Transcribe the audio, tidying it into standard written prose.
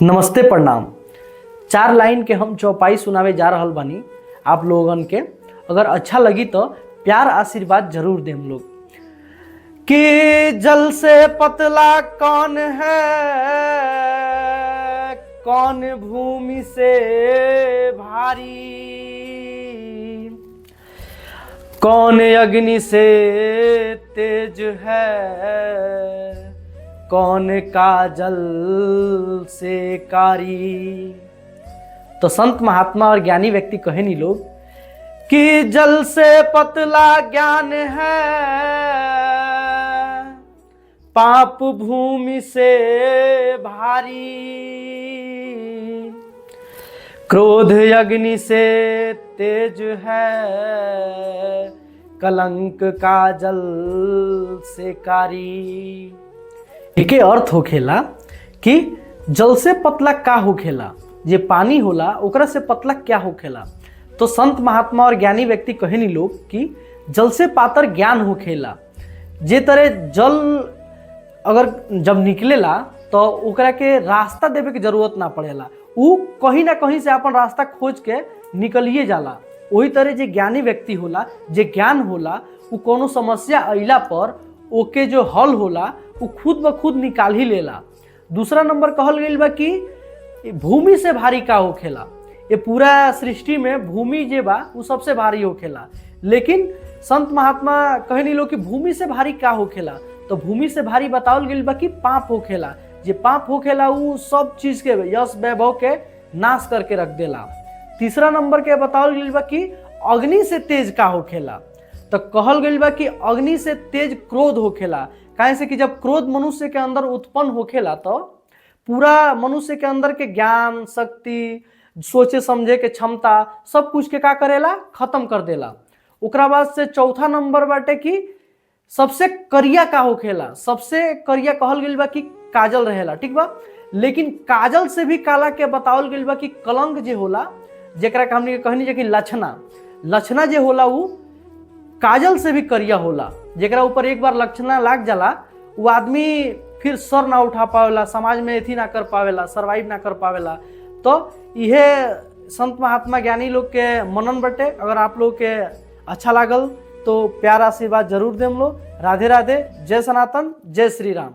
नमस्ते प्रणाम। 4 लाइन के हम चौपाई सुनावे जा रहल बानी आप लोगन के। अगर अच्छा लगी तो प्यार आशीर्वाद जरूर दें हम लोग। कि जल से पतला कौन है, कौन भूमि से भारी, कौन अग्नि से तेज है, कौन काजल से कारी। तो संत महात्मा और ज्ञानी व्यक्ति कहे नहीं लोग कि जल से पतला ज्ञान है, पाप भूमि से भारी, क्रोध अग्नि से तेज है, कलंक काजल से कारी। एके अर्थ होखेला कि जल से पतला का होखेला, जे पानी होला ओकरा से पतला क्या होखेला। तो संत महात्मा और ज्ञानी व्यक्ति कहेनी लोग कि जल से पातर ज्ञान होखेला। जे तरह जल अगर जब निकलेला तो ओकरा के रास्ता देवे के जरूरत ना पड़ेला, उ कहीं ना कहीं से अपन रास्ता खोज के निकलिए जाला। वही तरह जे ज्ञानी व्यक्ति होला, जे ज्ञान होला, उ कोनो समस्या अइला पर ओके जो हल होला वो खुद ब खुद निकाल ही लेला। दूसरा नंबर कहल गई बा कि भूमि से भारी का होखेला। ये पूरा सृष्टि में भूमि जे बा वो सबसे भारी होखेला। लेकिन संत महात्मा कहनी लोग कि भूमि से भारी का होखेला। तो भूमि से भारी बतावल गई बा कि पाप होखेला। जे पाप होखेला वो सब चीज के यश वैभव के नाश करके रख देला। तीसरा नंबर के बतावल गई बा कि अग्नि से तेज का होखेला। तो कहल गई बा कि अग्नि से तेज क्रोध होखेला। काहे से कि जब क्रोध मनुष्य के अंदर उत्पन्न होखेला तो पूरा मनुष्य के अंदर के ज्ञान शक्ति, सोचे समझे के क्षमता, सब कुछ के का करेला, खत्म कर देला। ओकरा बाद से चौथा नंबर बाटे कि सबसे करिया का होखेला। सबसे करिया कहल गई बा कि काजल रहेला, ठीक बा। लेकिन काजल से भी काला के बतावल गई बा कि कलंक जे होला, जेकरा के हमनी कहनी जे कि लक्षणा जे होला उ काजल से भी करिया होला। जेकरा ऊपर एक बार लक्षणा लाग जाला वो आदमी फिर सर ना उठा पावेला, समाज में एथी ना कर पावेला, सर्वाइव ना कर पावेला। तो यह संत महात्मा ज्ञानी लोग के मनन बटे। अगर आप लोग के अच्छा लागल तो प्यार आशीर्वाद जरूर देम लो। राधे राधे। जय सनातन, जय श्री राम।